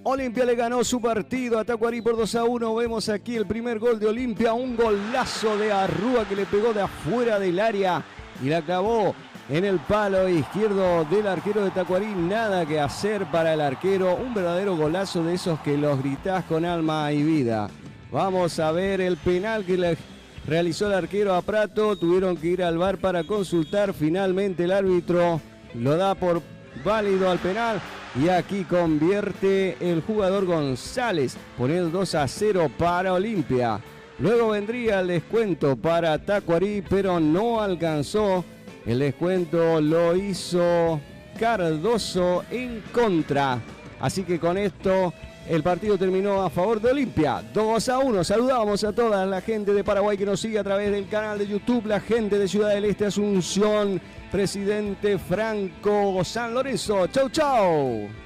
Olimpia le ganó su partido a Tacuarí por 2-1. Vemos aquí el primer gol de Olimpia, un golazo de Arrúa que le pegó de afuera del área y la clavó en el palo izquierdo del arquero de Tacuarí. Nada que hacer para el arquero, un verdadero golazo de esos que los gritás con alma y vida. Vamos a ver el penal que le realizó el arquero a Prato. Tuvieron que ir al VAR para consultar. Finalmente el árbitro lo da por válido al penal. Y aquí convierte el jugador González, poniendo 2-0 para Olimpia. Luego vendría el descuento para Tacuarí, pero no alcanzó. El descuento lo hizo Cardoso en contra. Así que con esto el partido terminó a favor de Olimpia, 2-1. Saludamos a toda la gente de Paraguay que nos sigue a través del canal de YouTube, la gente de Ciudad del Este, Asunción, Presidente Franco, San Lorenzo. Chau, chau.